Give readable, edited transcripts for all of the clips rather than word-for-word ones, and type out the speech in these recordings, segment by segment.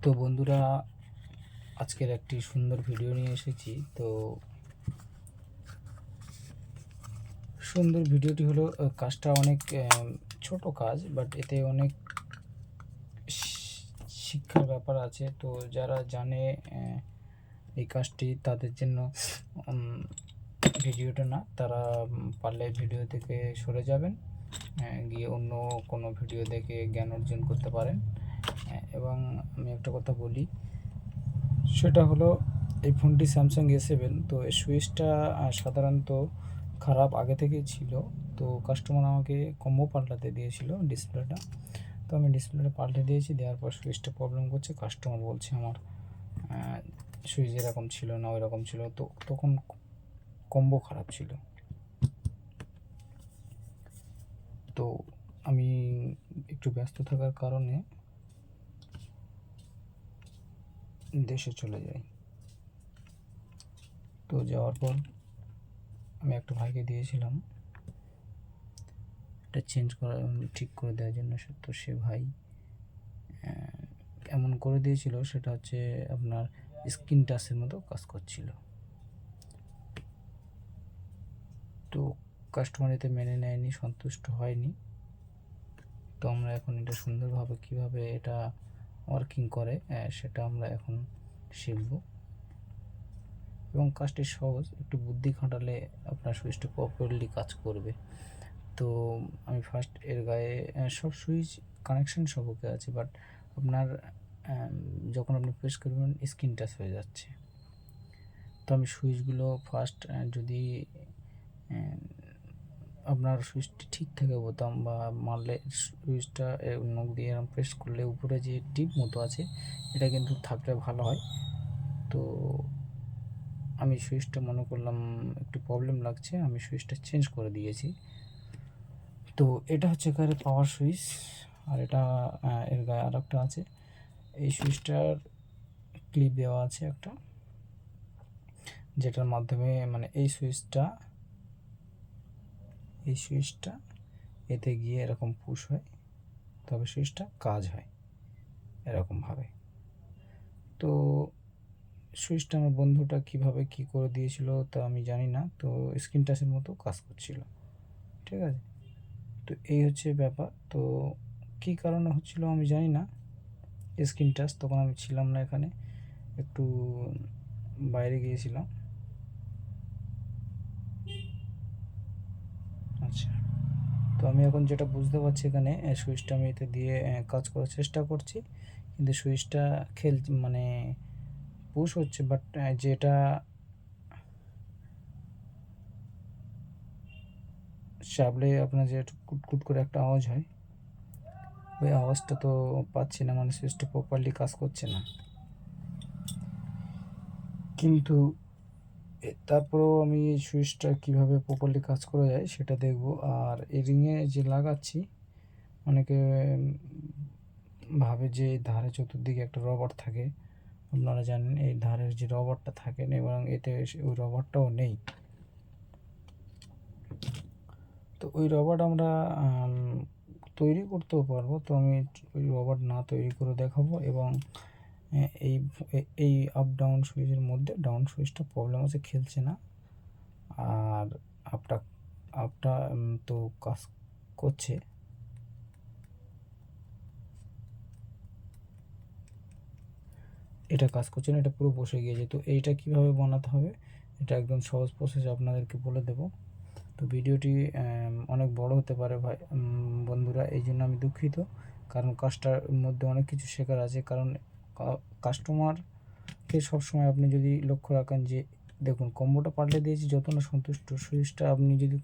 তো বন্ধুরা, আজকের একটি সুন্দর ভিডিও নিয়ে এসেছি। তো সুন্দর ভিডিওটি হলো, কাজটা অনেক ছোট কাজ, বাট এতে অনেক শিক্ষার ব্যাপার আছে। তো যারা জানে এই কাজটি, তাদের জন্য ভিডিওটা না, তারা পারলে ভিডিও থেকে সরে যাবেন, গিয়ে অন্য কোনো ভিডিও দেখে জ্ঞান অর্জন করতে পারেন। এবং আমি একটা কথা বলি, সেটা হলো এই ফোনটি স্যামসাং A7। তো এই সুইচটা সাধারণত খারাপ আগে থেকেই ছিল। তো কাস্টমার আমাকে কম্বো পাল্টাতে দিয়েছিল ডিসপ্লেটা। তো আমি ডিসপ্লেটা পাল্টে দিয়েছি, দেওয়ার পর সুইচটা প্রবলেম করছে। কাস্টমার বলছে আমার সুইচ এরকম ছিল না, ওই রকম ছিল। তো তখন কম্বো খারাপ ছিল। তো আমি একটু ব্যস্ত থাকার কারণে দেশে চলে যাই। তো যাওয়ার পর আমি একটা ভাইকে দিয়েছিলাম এটা চেঞ্জ করা, ঠিক করে দেওয়ার জন্য। তো সে ভাই এমন করে দিয়েছিল, সেটা হচ্ছে আপনার স্ক্রিন টাচের মতো কাজ করছিল। তো কাস্টমার এতে মেনে নেয়নি, সন্তুষ্ট হয়নি। তো আমরা এখন এটা সুন্দরভাবে কীভাবে এটা ওয়ার্কিং করে সেটা আমরা এখন শিখব। এবং কাজটি সহজ, একটু বুদ্ধি খাটালে আপনার সুইচটা প্রপারলি কাজ করবে। তো আমি ফার্স্ট এর গায়ে সব সুইচ কানেকশান সব ওকে আছে, বাট আপনার যখন আপনি প্রেস করবেন স্ক্রিন টাচ হয়ে যাচ্ছে। তো আমি সুইচগুলো ফার্স্ট যদি আপনার সুইচটি ঠিক থাকে, বোতাম বা মারলে সুইচটা নখ দিয়ে এরকম প্রেস করলে উপরে যে টিপ মতো আছে, এটা কিন্তু থাকলে ভালো হয়। তো আমি সুইচটা মনে করলাম একটু প্রবলেম লাগছে, আমি সুইচটা চেঞ্জ করে দিয়েছি। তো এটা হচ্ছে এখানে পাওয়ার সুইচ, আর এটা এর গায়ে আর একটা আছে। এই সুইচটার ক্লিপ দেওয়া আছে একটা, যেটার মাধ্যমে মানে এই সুইচটা এতে গিয়ে এরকম পুশ হয়, তবে সুইচটা কাজ হয় এরকমভাবে। তো সুইচটা আমার বন্ধুটা কিভাবে কি করে দিয়েছিল তা আমি জানি না। তো স্ক্রিন টাচের মতো কাজ করছিল, ঠিক আছে। তো এই হচ্ছে ব্যাপার। তো কী কারণে হচ্ছিল আমি জানি না স্ক্রিন টাচ, তখন আমি ছিলাম না এখানে, একটু বাইরে গিয়েছিলাম। আচ্ছা, তো আমি এখন যেটা বুঝতে পারছি, এখানে সুইচটা আমি এতে দিয়ে কাজ করার চেষ্টা করছি, কিন্তু সুইচটা মানে পুশ হচ্ছে, বাট যেটা চাপলে আপনার যে কুটকুট করে একটা আওয়াজ হয়, ওই আওয়াজটা তো পাচ্ছি না, মানে সুইচটা প্রপারলি কাজ করছে না। কিন্তু তারপরেও আমি এই সুইচটা কীভাবে প্রপারলি কাজ করা যায় সেটা দেখব। আর এই রিংয়ে যে লাগাচ্ছি, অনেকে ভাবে যে ধারে চতুর্দিকে একটা রবার থাকে। আপনারা জানেন এই ধারের যে রবারটা থাকে না, এবং এতে ওই রবারটাও নেই। তো ওই রবার আমরা তৈরি করতেও পারবো। তো আমি ওই রবার না তৈরি করে দেখাবো। এবং এই এই আপ ডাউন সুইচের মধ্যে ডাউন সুইচটা প্রবলেম আছে, খেলছে না। আর আপটা তো কাজ করছে। এটা কাজ করছে না, এটা পুরো বসে গিয়েছে। তো এইটা কিভাবে বানাতে হবে, এটা একদম সহজ প্রসেস আপনাদেরকে বলে দেব। তো ভিডিওটি অনেক বড় হতে পারে ভাই বন্ধুরা, এই জন্য আমি দুঃখিত। কারণ কাজটার মধ্যে অনেক কিছু শেখার আছে। কারণ কাস্টমারকে সবসময় আপনি যদি লক্ষ্য রাখেন যে দেখুন কম্বোটা পাল্টে দিয়েছি, যত না সন্তুষ্ট, সুইচটা আপনি যদি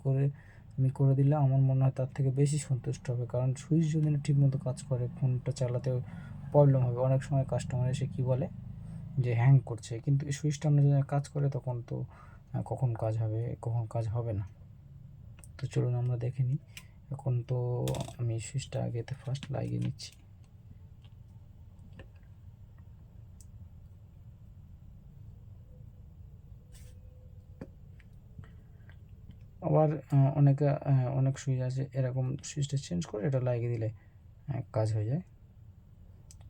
আমি করে দিলে আমার মনে হয় তার থেকে বেশি সন্তুষ্ট হবে। কারণ সুইচ যদি না ঠিকমতো কাজ করে, ফোনটা চালাতে প্রবলেম হবে। অনেক সময় কাস্টমার এসে কী বলে যে হ্যাং করছে, কিন্তু এই সুইচটা আমরা যদি কাজ করে, তখন তো কখন কাজ হবে কখন কাজ হবে না। তো চলুন আমরা দেখে নিই। এখন তো আমি সুইচটা আগেতে ফার্স্ট লাগিয়ে নিচ্ছি। আবার অনেক সুইচ আছে এরকম, সুইচটা চেঞ্জ করে এটা লাগিয়ে দিলে কাজ হয়ে যায়।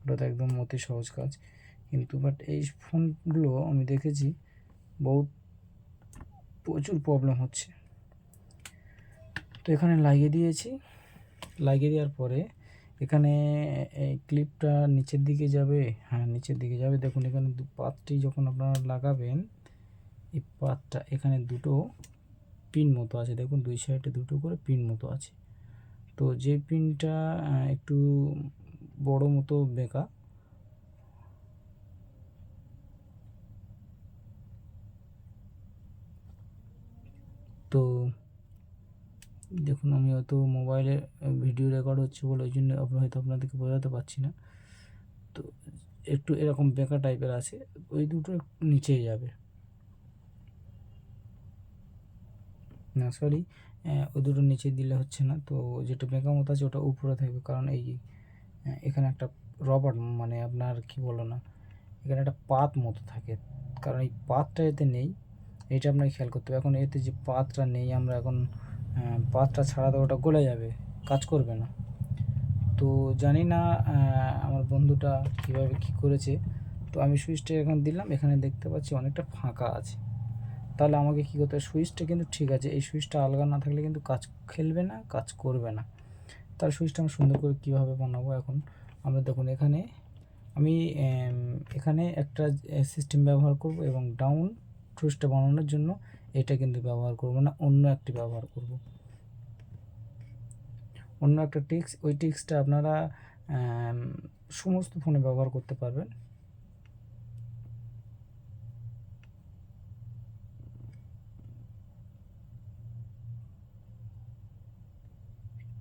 ওটা তো একদম অতি সহজ কাজ। কিন্তু বাট এই ফোনগুলো আমি দেখেছি প্রচুর প্রবলেম হচ্ছে। তো এখানে লাগিয়ে দিয়েছি। লাগিয়ে দেওয়ার পরে এখানে এই ক্লিপটা নিচের দিকে যাবে, হ্যাঁ নিচের দিকে যাবে। দেখুন এখানে পাতটি যখন আপনারা লাগাবেন, এই পাতটা এখানে দুটো পিন মতো আছে, দেখুন দুই সাইডে দুটো করে পিন মতো আছে। তো যে পিনটা একটু বড় মতো বেঁকা, তো দেখুন আমি হয়তো মোবাইলে ভিডিও রেকর্ড হচ্ছে বলে ওই জন্য হয়তো আপনাদেরকে বোঝাতে পারছি না। তো একটু এরকম বেঁকা টাইপের আছে, ওই দুটো নিচেই যাবে, না সরি ওই দুটো নিচে দিলে হচ্ছে না। তো যেটা বেঁকা মতো আছে ওটা উপরে থাকবে, কারণ এই এখানে একটা রবার মানে আপনার কি বলো না, এখানে একটা পাত মতো থাকে, কারণ এই পাতটা এতে নেই, এটা আপনাকে খেয়াল করতে হবে। এখন এতে যে পাতটা নেই, আমরা এখন পাতটা ছাড়াতে ওটা গলে যাবে, কাজ করবে না। তো জানি না আমার বন্ধুটা কীভাবে কী করেছে। তো আমি সুইচটা এখন দিলাম, এখানে দেখতে পাচ্ছি অনেকটা ফাঁকা আছে। তাহলে আমাকে কী করতে হবে, সুইচটা কিন্তু ঠিক আছে, এই সুইচটা আলগা না থাকলে কিন্তু কাজ খেলবে না, কাজ করবে না। তার সুইচটা আমি সুন্দর করে কীভাবে বানাবো, এখন আমরা দেখুন এখানে আমি এখানে একটা সিস্টেম ব্যবহার করব, এবং ডাউন সুইচটা বানানোর জন্য এটা কিন্তু ব্যবহার করব না, অন্য একটি ব্যবহার করব, অন্য একটা টিক্স। ওই টিক্সটা আপনারা সমস্ত ফোনে ব্যবহার করতে পারবেন।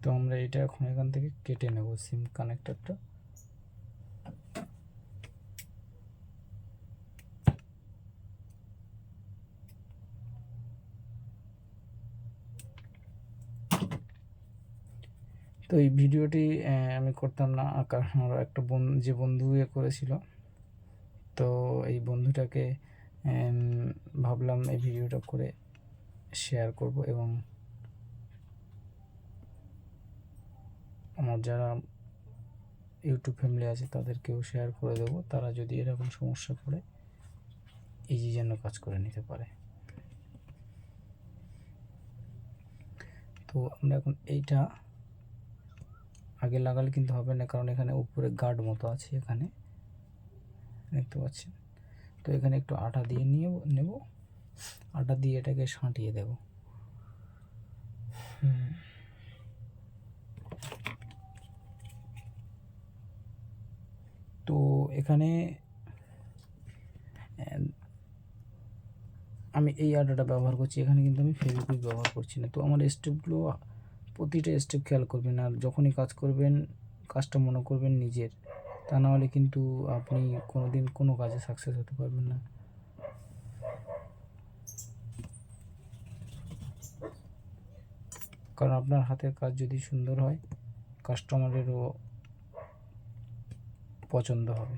তো আমরা এটা এখন এখান থেকে কেটে নেব সিম কানেক্টরটা। তো এই ভিডিওটি আমি করতাম না, কারণ আমার একটা যে বন্ধু করেছিল, তো এই বন্ধুটাকে ভাবলাম এই ভিডিওটা করে শেয়ার করব, এবং আমার যারা ইউটিউব ফ্যামিলি আছে তাদেরকেও শেয়ার করে দেবো, তারা যদি এরকম সমস্যা পড়ে ইজি যেন কাজ করে নিতে পারে। তো আমরা এখন এইটা আগে লাগালে কিন্তু হবে না, কারণ এখানে উপরে গার্ড মতো আছে, এখানে দেখতে পাচ্ছেন। তো এখানে একটু আটা দিয়ে নেব, আটা দিয়ে এটাকে সাঁটিয়ে দেব। তো এখানে আমি এই আটাটা ব্যবহার করছি, এখানে কিন্তু আমি ফেভিকুইক ব্যবহার করছি না। তো আমার স্টেপগুলো প্রতিটা স্টেপ খেয়াল করবেন, আর যখনই কাজ করবেন কাজটা মনে করবেন নিজের, তা না হলে কিন্তু আপনি কোনোদিন কোনো কাজে সাকসেস হতে পারবেন না। কারণ আপনার হাতের কাজ যদি সুন্দর হয়, কাস্টমারেরও পছন্দ হবে।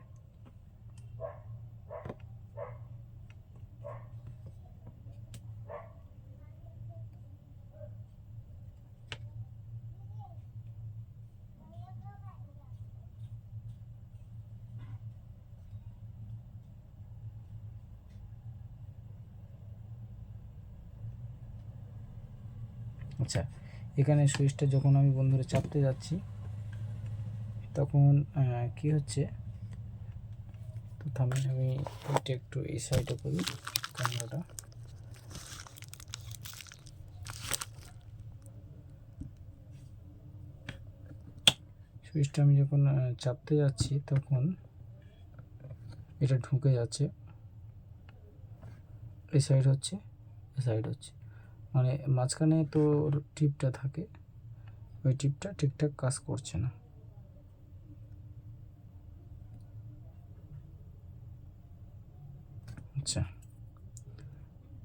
আচ্ছা, এখানে সুইচটা যখন আমি বন্ধুরা চাপতে যাচ্ছি, তখন কি হচ্ছে, তো আমি এটা একটু এই সাইডে করি ক্যামেরাটা। সুইচটা আমি যখন চাপতে যাচ্ছি, তখন এটা ঢুকে যাচ্ছে, এই সাইড হচ্ছে, এই সাইড হচ্ছে, মানে মাঝখানে তো টিপটা থাকে, ওই টিপটা ঠিকঠাক কাজ করছে না। আচ্ছা,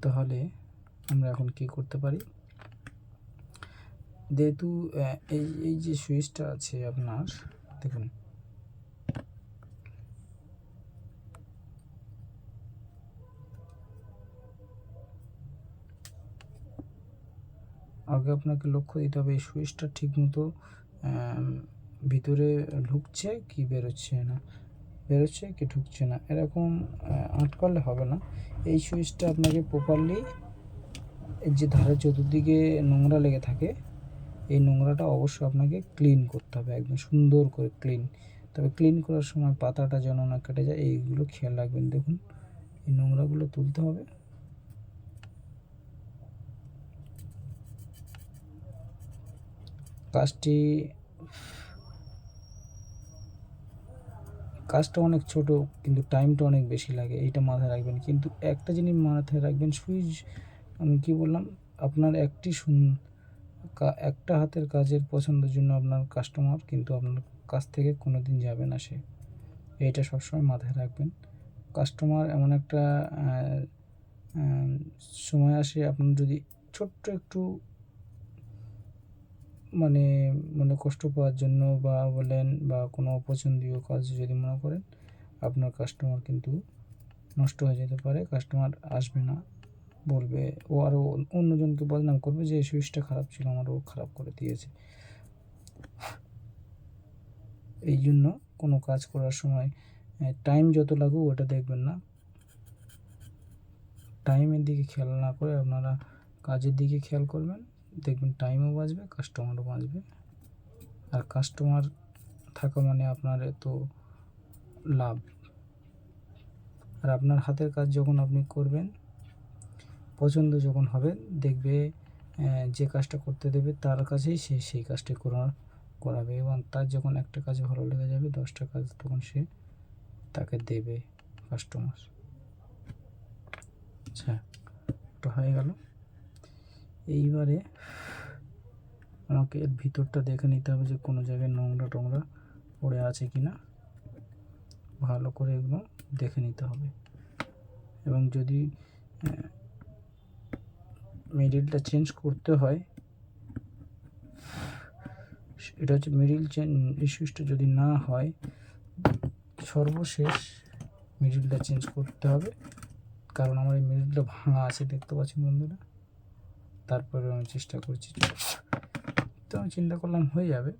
তাহলে আমরা এখন কি করতে পারি, যেহেতু এই যে সুইচটা আছে আপনার, দেখুন আগে আপনাকে লক্ষ্য দিতে হবে এই সুইচটা ঠিক মতো ভিতরে ঢুকছে কি বেরোচ্ছে না, বেরোচ্ছে কি ঢুকছে না, এরকম আটকালে হবে না। এই সুইচটা আপনাকে প্রপারলি এর যে ধারে চতুর্দিকে নোংরা লেগে থাকে, এই নোংরাটা অবশ্যই আপনাকে ক্লিন করতে হবে, একদম সুন্দর করে ক্লিন। তবে ক্লিন করার সময় পাতাটা যেন না কেটে যায়, এইগুলো খেয়াল রাখবেন। দেখুন এই নোংরাগুলো তুলতে হবে। কাজটা অনেক ছোট, কিন্তু টাইমটা অনেক বেশি লাগে, এইটা মাথায় রাখবেন। কিন্তু একটা জিনিস মাথায় রাখবেন, সুইচ আমি কি বললাম, আপনার একটা হাতের কাজের পছন্দের জন্য আপনার কাস্টমার কিন্তু আপনার কাছ থেকে কোনো দিন যাবে না সে, এইটা সবসময় মাথায় রাখবেন। কাস্টমার এমন একটা সময় আসে, আপনার যদি ছোট্ট একটু মানে কষ্ট পাওয়ার জন্য বা বলেন বা কোনো অপছন্দীয় কাজ যদি মনে করেন, আপনার কাস্টমার কিন্তু নষ্ট হয়ে যেতে পারে, কাস্টমার আসবে না, বলবে ও আরও অন্যজনকে বদনাম করবে যে এই সুইচটা খারাপ ছিল, আমারও খারাপ করে দিয়েছে। এই জন্য কোনো কাজ করার সময় টাইম যত লাগুক ওটা দেখবেন না, টাইমের দিকে খেয়াল না করে আপনারা কাজের দিকে খেয়াল করবেন, দেখবেন টাইমও বাঁচবে, কাস্টমারও বাঁচবে। আর কাস্টমার থাকা মানে আপনার এত লাভ। আর আপনার হাতের কাজ যখন আপনি করবেন, পছন্দ যখন হবে, দেখবে যে কাজটা করতে দেবে তার কাছেই সে সেই কাজটা করাবে, এবং তার যখন একটা কাজ ভালো লেগে যাবে 10টা কাজ তখন সে তাকে দেবে কাস্টমার। আচ্ছা, ওটা হয়ে গেল। এইবারে আমাকে এর ভিতরটা দেখে নিতে হবে যে কোনো জায়গায় নোংরা টোংরা পড়ে আছে কি না, ভালো করে এগুলো দেখে নিতে হবে। এবং যদি মিডিলটা চেঞ্জ করতে হয়, এটা হচ্ছে মিডিল সুইচটা যদি না হয়, সর্বশেষ মিডিলটা চেঞ্জ করতে হবে। কারণ আমার এই মিডিলটা ভাঙা আছে, দেখতে পাচ্ছেন বন্ধুরা। তারপরে আমি চেষ্টা করছি, তো আমি চিন্তা করলাম হয়ে যাবে।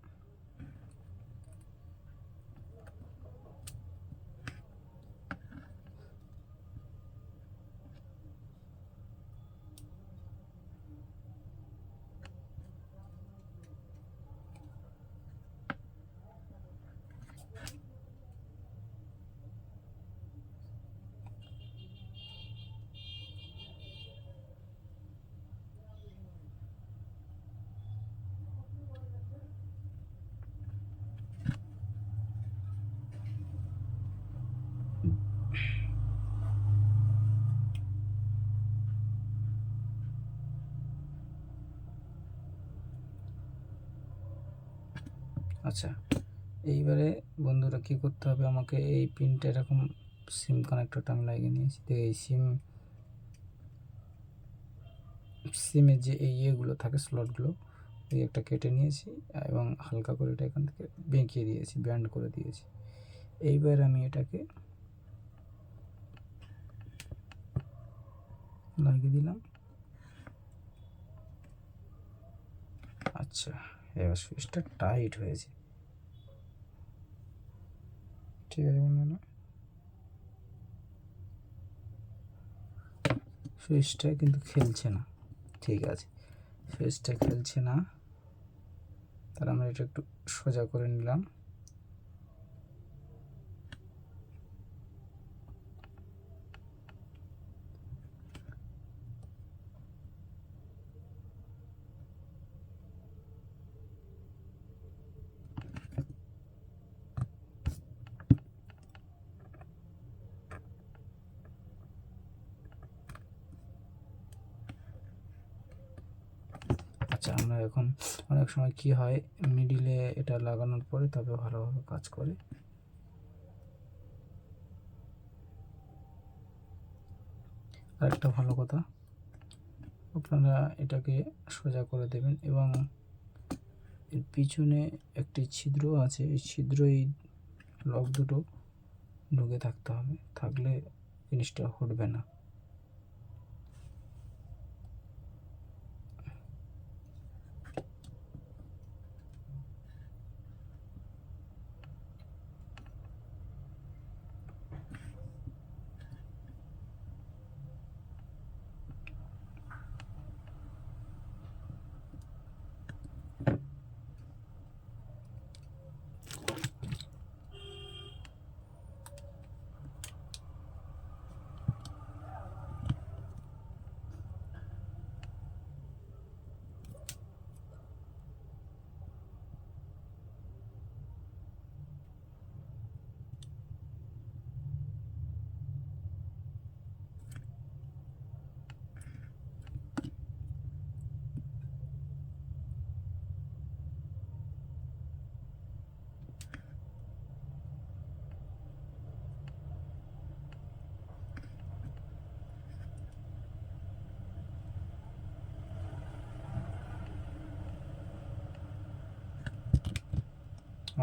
আচ্ছা, এইবারে বন্ধুরা কী করতে হবে, আমাকে এই পিনটা এরকম সিম কানেক্টরটা আমি লাগিয়ে নিয়েছি। তো এই সিমের যে এই ইয়েগুলো থাকে, স্লটগুলো, এই একটা কেটে নিয়েছি এবং হালকা করে এটা এখান থেকে বেঁকিয়ে দিয়েছি, ব্যান্ড করে দিয়েছি। এইবার আমি এটাকে লাগিয়ে দিলাম। আচ্ছা, এবার সুইচটা টাইট হয়েছে, ঠিক আছে বন্ধুরা। সুইচটা কিন্তু খেলছে না, ঠিক আছে, সুইচটা খেলছে না, তাহলে আমরা এটা একটু সোজা করে নিলাম। আচ্ছা, আমরা এখন অনেক সময় কি হয়, মিডিলে এটা লাগানোর পরে তবে ভালোভাবে কাজ করে। আর একটা ভালো কথা, আপনারা এটাকে সোজা করে দেবেন এবং এর পিছনে একটি ছিদ্র আছে, এই ছিদ্র এই লক দুটো ঢুকে থাকতে হবে, থাকলে জিনিসটা হটবে না।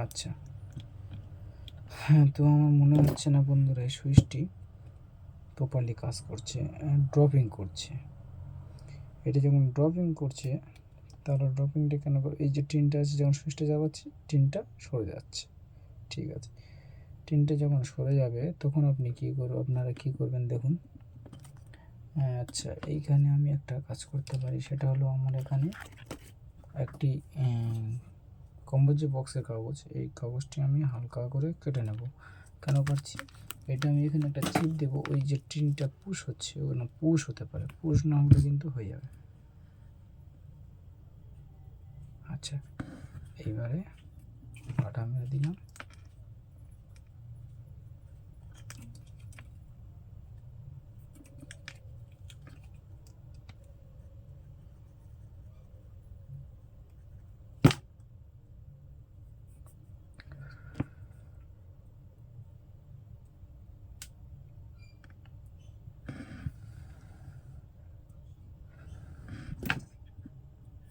আচ্ছা, হ্যাঁ, তো আমার মনে হচ্ছে না বন্ধুরা এই সুইচটি প্রপারলি কাজ করছে, ড্রপিং করছে। এটা যখন ড্রপিং করছে তাহলে ড্রপিংটা কেন করে, এই যে টিনটা আছে যখন সুইচটা যাবাচ্ছি টিনটা সরে যাচ্ছে। ঠিক আছে, টিনটা যখন সরে যাবে তখন আপনারা কী করবেন দেখুন। আচ্ছা, এইখানে আমি একটা কাজ করতে পারি, সেটা হলো আমার এখানে একটি কম্বোজ বক্সের কাগজ, এই কাগজটি আমি হালকা করে কেটে নেব। কেন পারছি, এটা আমি এখানে একটা চিপ দেবো, ওই যে টিনটা পুশ হচ্ছে ওখানে পুশ হতে পারে, পুশ না হলে কিন্তু হয়ে যাবে। আচ্ছা, এইবারে আটা মেরে দিলাম।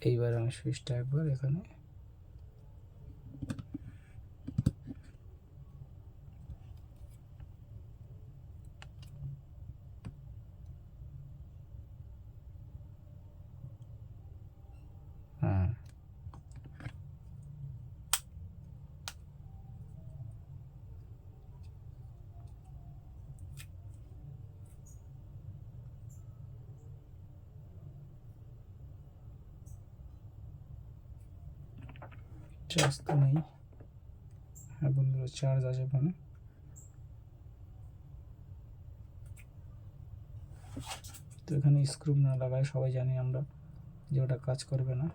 এইবার আমি সুইচটা একবার এখানে হ্যাঁ, চার্জ তো নেই। হ্যাঁ বন্ধুরা, চার্জ আছে ফোনে। তো এখানে স্ক্রু না লাগায় সবাই জানি আমরা যে ওটা কাজ করবে না।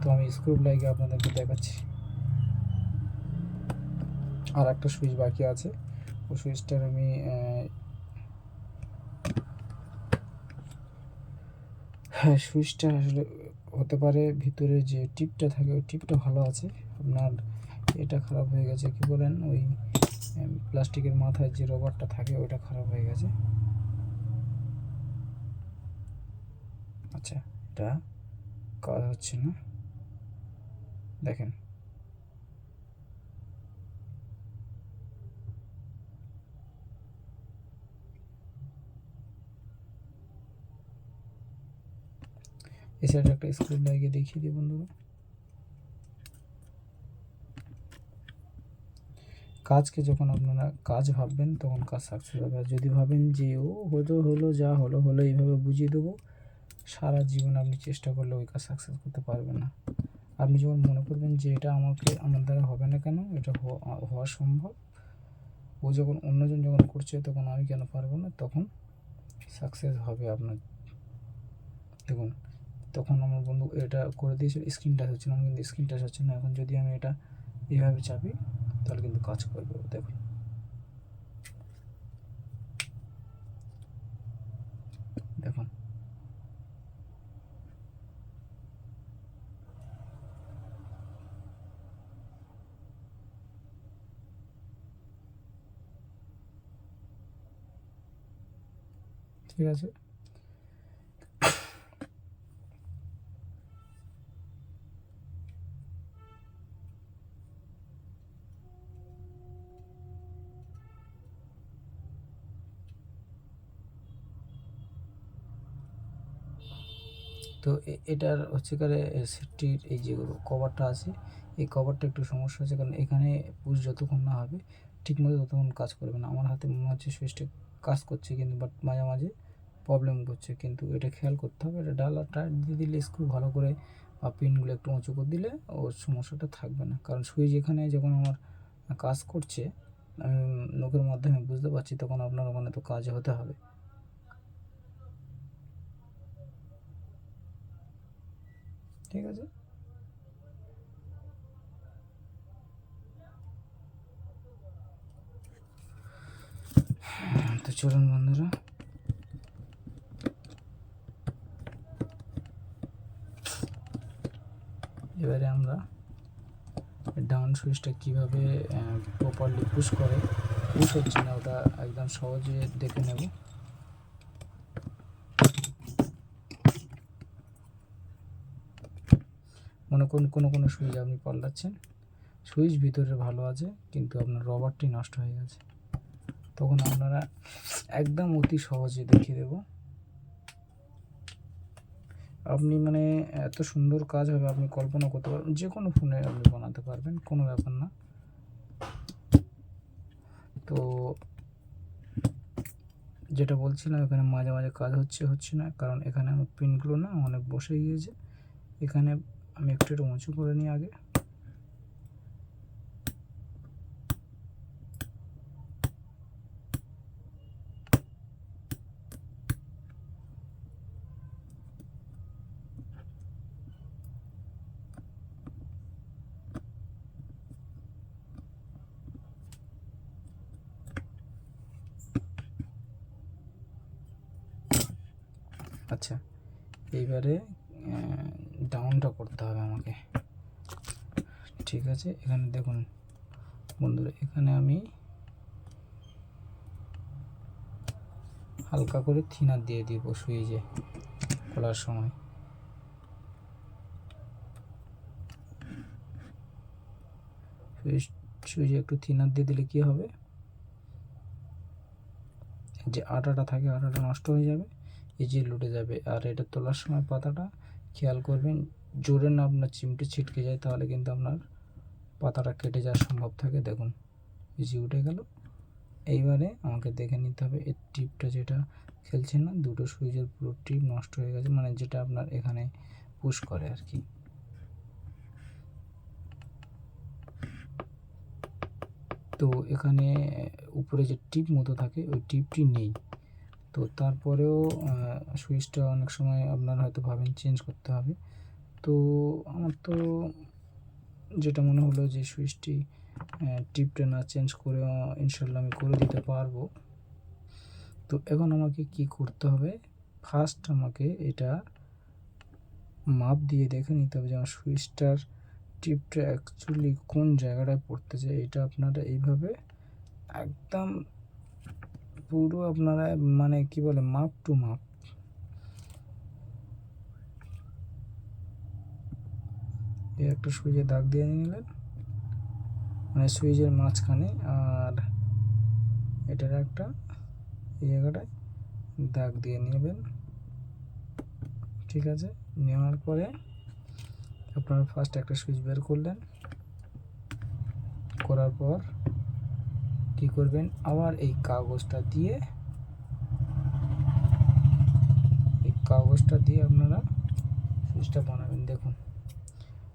তো আমি স্ক্রু লাগিয়ে আপনাদেরকে দেখাচ্ছি। আর একটা সুইচ বাকি আছে, ওই সুইচটার আমি হ্যাঁ, সুইচটা আসলে হতে পারে ভিতরে যে টিপটা থাকে ওই টিপটা ভালো আছে, আপনার এটা খারাপ হয়ে গেছে, কি বলেন ওই প্লাস্টিকের মাথায় যে রবারটা থাকে ওইটা খারাপ হয়ে গেছে। আচ্ছা, এটা কাজ হচ্ছে না, দেখেন। এই সাইডে একটা স্ক্রু লাগিয়ে দেখিয়ে দিই বন্ধুরা। কাজকে যখন আপনারা কাজ ভাববেন তখন কাজ সাকসেস হবে, আর যদি ভাবেন যে ও হলো যা হলো এইভাবে বুঝিয়ে দেবো, সারা জীবন আপনি চেষ্টা করলে ওই কাজ সাকসেস করতে পারবেন না। আপনি যখন মনে করবেন যে এটা আমার দ্বারা হবে না কেন, এটা হওয়া সম্ভব, ও যখন অন্যজন যখন করছে তখন আমি কেন পারবো না, তখন সাকসেস হবে আপনার। দেখুন, তখন আমার বন্ধু এটা করে দিয়েছিল, স্ক্রিন টাচ হচ্ছে না, কিন্তু স্ক্রিন টাচ হচ্ছে না। এখন যদি আমি এটা এইভাবে চাপি তাহলে কিন্তু কাজ করবে। দেখুন, দেখুন ঠিক আছে। তো এটার হচ্ছে করে সেটটির এই যে কভারটা আছে, এই কভারটা একটু সমস্যা আছে, কারণ এখানে পুশ যতক্ষণ না হবে ঠিকমতো ততক্ষণ কাজ করবে না। আমার হাতে মনে হচ্ছে সুইচটা কাজ করছে, কিন্তু বাট মাঝে মাঝে প্রবলেম করছে, কিন্তু এটা খেয়াল করতে হবে। এটা ডালা টাইট দিয়ে দিলে, স্ক্রু ভালো করে বা পিনগুলো একটু উঁচু করে দিলে ওর সমস্যাটা থাকবে না। কারণ সুইচ এখানে যখন আমার কাজ করছে আমি নখের মাধ্যমে বুঝতে পারছি, তখন আপনার ওখানে তো কাজ হতে হবে। ঠিক আছে, তো চলুন বন্ধুরা, এবারে আমরা ডাউন সুইচটা কীভাবে প্রপারলি পুশ করে, পুশ হচ্ছে না ওটা একদম সহজে দেখে নেব। মনে করুন কোনো সুইচ আপনি পাল্টাচ্ছেন, সুইচ ভিতরে ভালো আছে কিন্তু আপনার রবারটি নষ্ট হয়ে গেছে, তখন আপনারা একদম অতি সহজে দেখিয়ে দেব। আপনি মানে এত সুন্দর কাজ হবে আপনি কল্পনা করতে পারবেন, যে কোনো ফোনে আপনি বানাতে পারবেন, কোনো ব্যাপার না। তো যেটা বলছিলাম, এখানে মাঝে মাঝে কাজ হচ্ছে না, কারণ এখানে আমার পিনগুলো না অনেক বসে গিয়েছে। এখানে আমি একটু উঁচু করে নিই আগে। আচ্ছা, এইবারে ডাউনটা করতে হবে আমাকে। ঠিক আছে, এখানে দেখুন বন্ধুরা, এখানে আমি হালকা করে থিনার দিয়ে দিব সুইচে খোলার সময়। সুইচে একটু থিনার দিয়ে দিলে কি হবে, যে আটাটা থাকে আটাটা নষ্ট হয়ে যাবে, ইজিলি উঠে যাবে। আর এটা তোলার সময় পাতাটা খেয়াল করবেন, জোরে না আপনার চিমটে ছিটকে যায়, তাহলে কিন্তু আপনার পাতাটা কেটে যাওয়ার সম্ভব থাকে। দেখুন ইজি উঠে গেল। এইবারে আমাকে দেখে নিতে হবে এর টিপটা যেটা খেলছে না, দুটো সুইচের পুরো টিপ নষ্ট হয়ে গেছে, মানে যেটা আপনার এখানে পুশ করে আর কি। তো এখানে উপরে যে টিপ মতো থাকে ওই টিপটি নেই। তো তারপরেও সুইচটা অনেক সময় আপনারা হয়তো ভাবেন চেঞ্জ করতে হবে। তো আমার তো যেটা মনে হলো যে সুইচটি টিপটা না চেঞ্জ করে ইনশাল্লাহ আমি করে দিতে পারবো। তো এখন আমাকে কি করতে হবে, ফার্স্ট আমাকে এটা মাপ দিয়ে দেখে নিতে হবে যে আমার সুইচটার টিপটা অ্যাকচুয়ালি কোন জায়গাটায় পড়তেছে। এটা আপনারা এইভাবে একদম পুরো আপনারা মানে কি বলে মাপ টু মাপ এই একটা সুইচে দাগ দিয়ে নিলেন, মানে সুইচের মাঝখানে, আর এটার একটা এই জায়গাটায় দাগ দিয়ে নেবেন। ঠিক আছে, নেওয়ার পরে আপনারা ফার্স্ট একটা সুইচ বের করলেন, করার পর কি করবেন, আবার এই কাগজটা দিয়ে আপনারা সুইচটা বানাবেন। দেখুন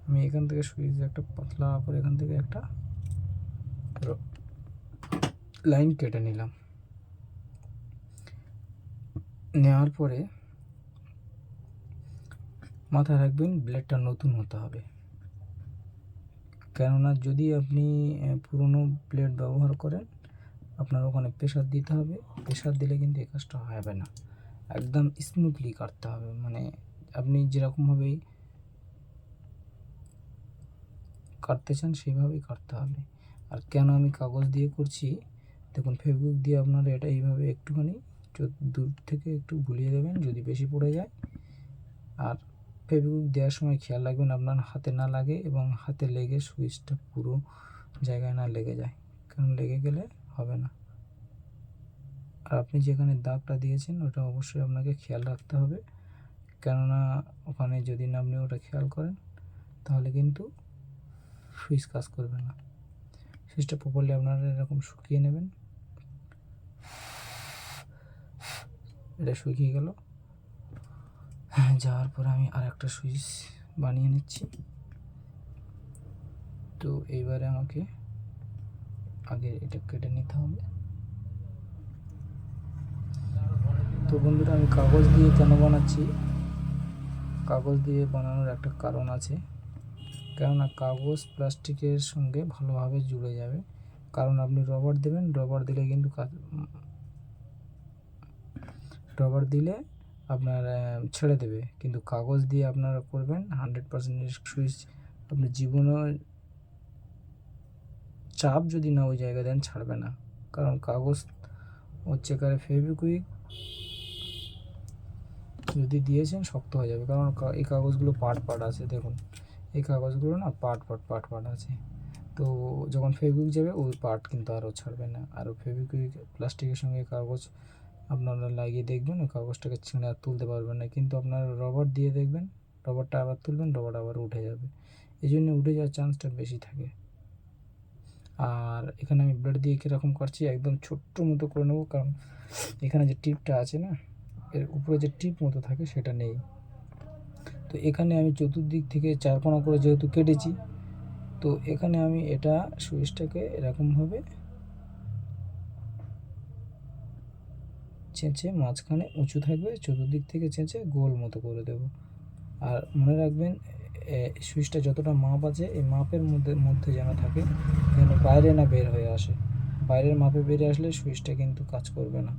আমি এখান থেকে সুইচ একটা পাতলা করে এখান থেকে একটা লাইন কেটে নিলাম। নেওয়ার পরে মাথায় রাখবেন ব্লেডটা নতুন হতে হবে, কেননা যদি আপনি পুরনো ব্লেড ব্যবহার করেন আপনার ওখানে প্রেশার দিতে হবে, প্রেশার দিলে কিন্তু এই কাজটা হবে না, একদম স্মুথলি কাটতে হবে, মানে আপনি যেরকমভাবেই কাটতে চান সেইভাবেই কাটতে হবে। আর কেন আমি কাগজ দিয়ে করছি, দেখুন ফেভিকুইক দিয়ে আপনারা এটা এইভাবে একটুখানি দূর থেকে একটু বুলিয়ে দেবেন যদি বেশি পড়ে যায়। আর ফেভিকুইক দেওয়ার সময় খেয়াল রাখবেন আপনার হাতে না লাগে এবং হাতে লেগে সুইচটা পুরো জায়গায় না লেগে যায়, কারণ লেগে গেলে হবে না। আর আপনি যেখানে দাগটা দিয়েছেন ওটা অবশ্যই আপনাকে খেয়াল রাখতে হবে, কেননা ওখানে যদি না আপনি ওটা খেয়াল করেন তাহলে কিন্তু সুইচ কাজ করবে না। সুইচটা প্রপারলি আপনারা এরকম শুকিয়ে নেবেন। এটা শুকিয়ে গেল, যাওয়ার পরে আমি আর একটা সুইচ বানিয়ে নিচ্ছি। তো এইবারে আমাকে আগে এটা কেটে নিতে হবে। তো বন্ধুরা আমি কাগজ দিয়ে কেন বানাচ্ছি, কাগজ দিয়ে বানানোর একটা কারণ আছে, কেননা কাগজ প্লাস্টিকের সঙ্গে ভালোভাবে জুড়ে যাবে। কারণ আপনি রবার দেবেন, রবার দিলে কিন্তু রবার দিলে আপনার ছেড়ে দেবে, কিন্তু কাগজ দিয়ে আপনারা করবেন 100% সুইচ আপনি জীবনে চাপ যদি না ওই জায়গায় দেন ছাড়বে না, কারণ কাগজ হচ্ছে কারে ফেভিকুইক যদি দিয়েছেন শক্ত হয়ে যাবে, কারণ এই কাগজগুলো পার্ট আছে। দেখুন এই কাগজগুলো না পার্ট আছে। তো যখন ফেভিকুইক যাবে ওই পার্ট কিন্তু আরও ছাড়বে না। আর ফেভিকুইক প্লাস্টিকের সঙ্গে কাগজ আপনারা লাগিয়ে দেখবেন ওই কাগজটাকে ছিঁড়ে আর তুলতে পারবেন না। কিন্তু আপনারা রবার দিয়ে দেখবেন, রবারটা আবার তুলবেন, রবার আবার উঠে যাবে। এই জন্য উঠে যাওয়ার চান্সটা বেশি থাকে। আর এখানে আমি ব্লেড দিয়ে কীরকম করছি, একদম ছোট্ট মতো করে নেবো, কারণ এখানে যে টিপটা আছে না, এর উপরে যে টিপ মতো থাকে সেটা নেই। তো এখানে আমি চতুর্দিক থেকে 4 কোণা করে যেহেতু কেটেছি, তো এখানে আমি এটা সুইচটাকে এরকমভাবে চেঁচে মাঝখানে উঁচু থাকবে, চতুর্দিক থেকে চেঁচে গোল মতো করে দেব। আর মনে রাখবেন সুইচটা যতটা মাপ আছে এই মাপের মধ্যে যেন থাকে, যেন বাইরে না বের হয়ে আসে। বাইরের মাপে বেরিয়ে আসলে সুইচটা কিন্তু কাজ করবে না।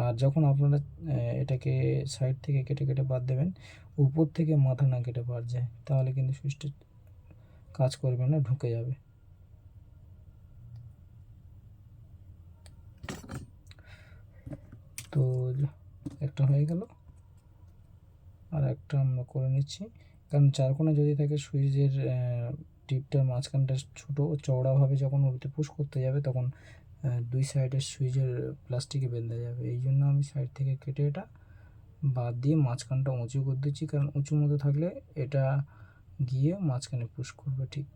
আর যখন আপনারা এটাকে সাইড থেকে কেটে কেটে বাদ দেবেন, উপর থেকে মাথা না কেটে বাদ যায়, তাহলে কিন্তু সুইচটা কাজ করবে না, ঢুকে যাবে। তো একটা হয়ে গেল, আর একটা আমরা করে নিচ্ছি। কারণ 4 কোণা যদি থাকে সুইচের টিপটার মাঝখানটা ছোটো চওড়াভাবে যখন ওতে পুশ করতে যাবে তখন 2 সাইডের সুইচের প্লাস্টিকে বেঁধে যাবে। এই জন্য আমি সাইড থেকে কেটে এটা বাদ দিয়ে মাঝখানটা উঁচু করে দিচ্ছি, কারণ উঁচু মতো থাকলে এটা গিয়ে মাঝখানে পুশ করবে ঠিক।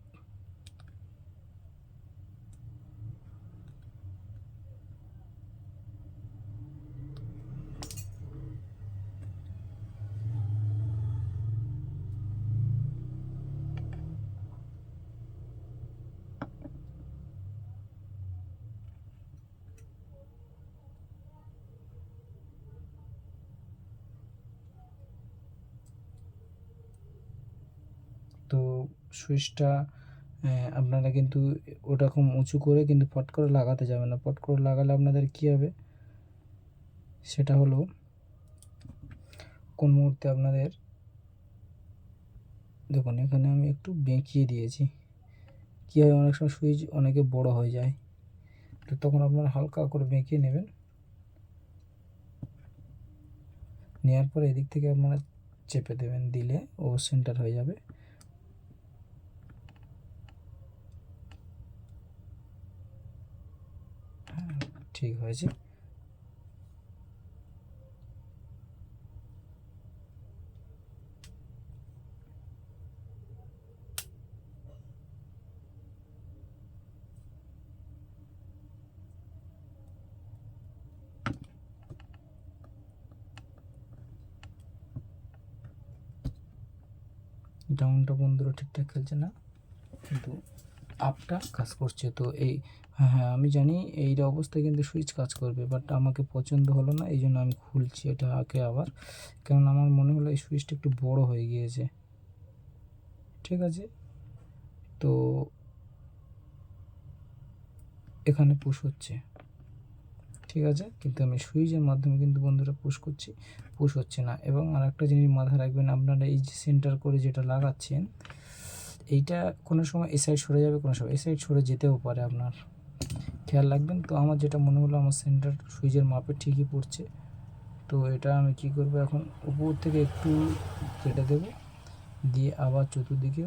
তো সুইচটা আপনারা কিন্তু ওরকম উঁচু করে কিন্তু পট করে লাগাতে যাবে না। পট করে লাগালে আপনাদের কী হবে সেটা হলো, কোন মুহূর্তে আপনাদের দেখুন এখানে আমি একটু বেঁকিয়ে দিয়েছি। কী হয়, অনেক সময় সুইচ অনেকে বড় হয়ে যায়, তো তখন আপনারা হালকা করে বেঁকিয়ে নেবেন। নেওয়ার পরে এদিক থেকে আপনারা চেপে দেবেন, দিলে ও সেন্টার হয়ে যাবে। ঠিক হয়েছে। ডাউনটা বন্ধুরা ঠিকঠাক খেলছে না, কিন্তু আপটা কাজ করছে। তো এই হ্যাঁ আমি জানি এই অবস্থায় কিন্তু সুইচ কাজ করবে, বাট আমাকে পছন্দ হলো না, এই জন্য আমি খুলছি এটাকে আবার, কারণ আমার মনে হলো এই সুইচটা একটু বড় হয়ে গিয়েছে। ঠিক আছে, তো এখানে পুশ হচ্ছে, ঠিক আছে, কিন্তু আমি সুইচের মাধ্যমে কিন্তু বন্ধুরা পুশ করছি, পুশ হচ্ছে না। এবং আর একটা জিনিস মাথায় রাখবেন, আপনারা এই যে সেন্টার করে যেটা লাগাচ্ছেন, এইটা কোনো সময় এই সাইড সরে যাবে, কোনো সময় এই সাইড সরে যেতেও পারে, আপনার খেয়াল রাখবেন। তো আমার যেটা মনে হলো আমার সেন্টার সুইচের মাপে ঠিকই পড়ছে। তো এটা আমি কি করব, এখন উপর থেকে একটু কেটে দেব, দিয়ে আবার চতুর্দিকে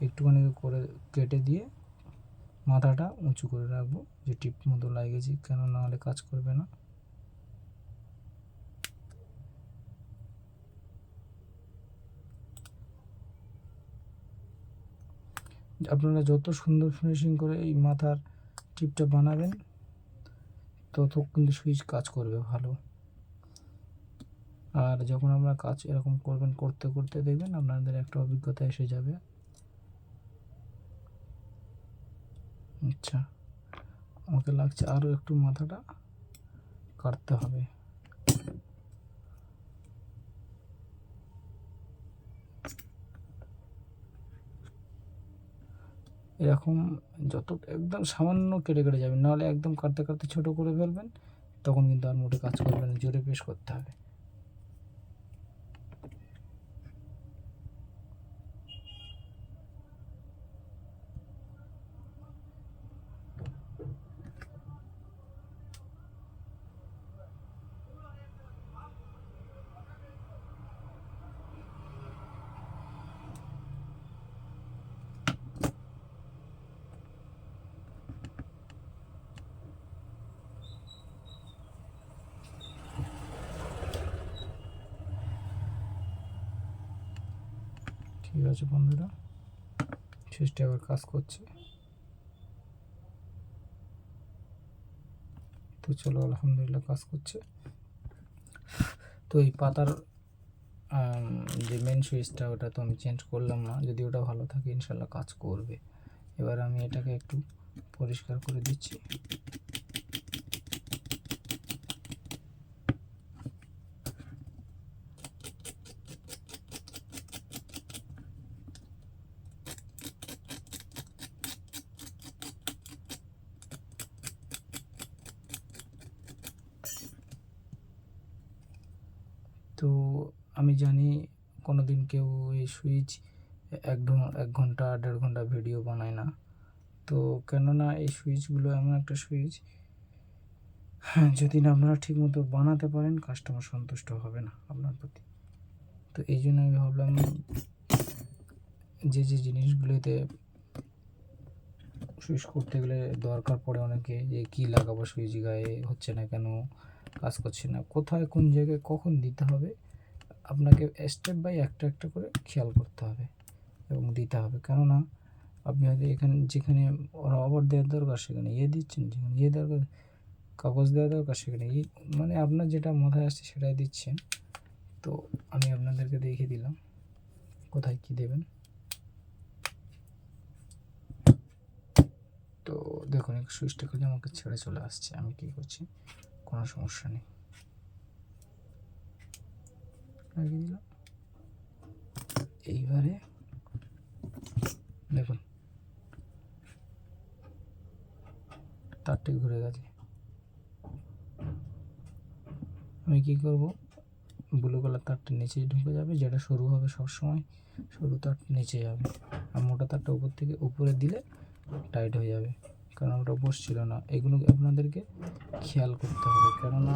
একটুখানি করে কেটে দিয়ে মাথাটা উঁচু করে রাখবো, যে টিপ মতো লাগিয়েছি, কেন না হলে কাজ করবে না। আপনারা যত সুন্দর ফিনিশিং করে এই মাথার টিপটা বানাবেন তত কিন্তু সুইচ কাজ করবে ভালো। আর যখন আপনারা কাজ এরকম করবেন, করতে করতে দেখবেন আপনাদের একটা অভিজ্ঞতা এসে যাবে। আচ্ছা, আমাকে লাগছে আরও একটু মাথাটা কাটতে হবে। এরকম যত একদম সামান্য কেটে কেটে যাবেন, নাহলে একদম কাটতে কাটতে ছোটো করে ফেলবেন, তখন কিন্তু আর মোটে কাজ করবে না, জোরে প্রেস করতে হবে। আছে বন্ধুরা, সুইচটা এবার কাজ করছে। তো চলো, আলহামদুলিল্লাহ কাজ করছে। তো এই পাতার যে মেন সুইচটা, ওটা তো আমি চেঞ্জ করলাম না, যদি ওটা ভালো থাকে ইনশাল্লাহ কাজ করবে। এবার আমি এটাকে একটু পরিষ্কার করে দিচ্ছি। তো আমি জানি কোনো দিন কেউ এই সুইচ 1 ঘন্টা 1.5 ঘন্টা ভিডিও বানায় না। তো কেননা এই সুইচগুলো এমন একটা সুইচ, যদি না আপনারা ঠিকমতো বানাতে পারেন, কাস্টমার সন্তুষ্ট হবে না আপনার প্রতি। তো এই জন্য আমি ভাবলাম যে জিনিসগুলোতে সুইচ করতে গেলে দরকার পড়ে অনেকে, যে কী লাগাবো সুইচ গায়ে, হচ্ছে না কেন, কাজ করছে না, কোথায় কোন জায়গায় কখন দিতে হবে, আপনাকে স্টেপ বাই একটা একটা করে খেয়াল করতে হবে এবং দিতে হবে। কেননা আপনি হয়তো যেখানে রবার দেওয়ার দরকার সেখানে দিচ্ছেন, যেখানে দরকার কাগজ দেওয়া দরকার সেখানে মানে আপনার যেটা মাথায় আসছে সেটাই দিচ্ছেন। তো আমি আপনাদেরকে দেখিয়ে দিলাম কোথায় কী দেবেন। তো দেখুন, এক সুইচটা খুলে আমাকে ছেড়ে চলে আসছে। আমি কী করছি, কোনো সমস্যা নেই, লাগিয়ে দিলাম। এইবারে দেখুন তারটি ঘুরে গেছে। আমি কী করব, ব্লু কালার তারটা নিচে ঢুকে যাবে, যেটা সরু হবে সবসময় সরু তার নিচে যাবে, আর মোটা তারটা উপর থেকে উপরে দিলে টাইট হয়ে যাবে, কারণ ওটা বসছিল না। এগুলো আপনাদেরকে খেয়াল করতে হবে, কেননা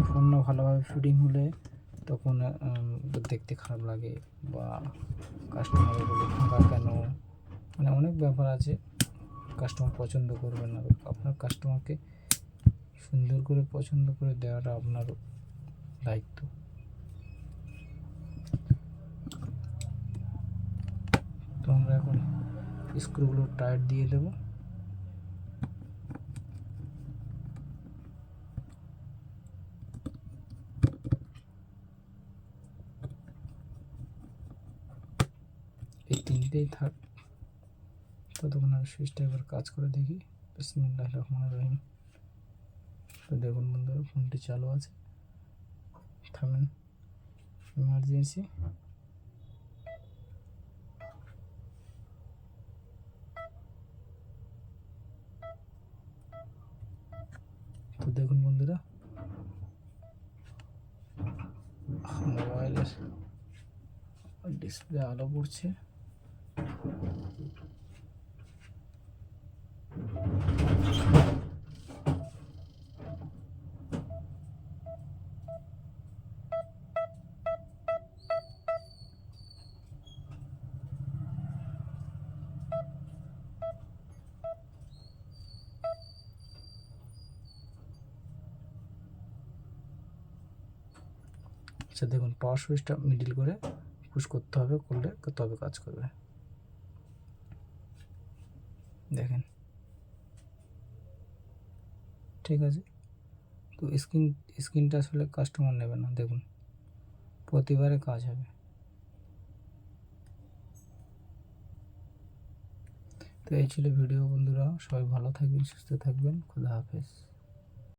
ফোন না ভালোভাবে ফিটিং হলে তখন দেখতে খারাপ লাগে, বা কাস্টমার বলে ফাঁকা কেন, মানে অনেক ব্যাপার আছে, কাস্টমার পছন্দ করবে না। আপনার কাস্টমারকে সুন্দর করে পছন্দ করে দেওয়াটা আপনার দায়িত্ব। তো আমরা এখন স্ক্রুগুলো টাইট দিয়ে দেবো। এই তিনটেই থাক, ততক্ষণ আমি সুইচটা এবার কাজ করে দেখি। বিসমিল্লাহির রহমানির রহিম। তো দেখুন বন্ধুরা, ফোনটি চালু আছে। থামেন, ইমার্জেন্সি। তো দেখুন বন্ধুরা, মোবাইলের ডিসপ্লে আলো পড়ছে। আচ্ছা দেখুন, পাওয়ার সুইচটা মিডিল করে পুশ করতে হবে, করলে তবে কাজ করবে। দেখেন, ঠিক আছে। তো স্ক্রিনটা আসলে কাস্টমার নেবে না, দেখুন প্রতিবারে কাজ হবে। তো এই ছিল ভিডিও বন্ধুরা, সবাই ভালো থাকবেন, সুস্থ থাকবেন, খুদা হাফেজ।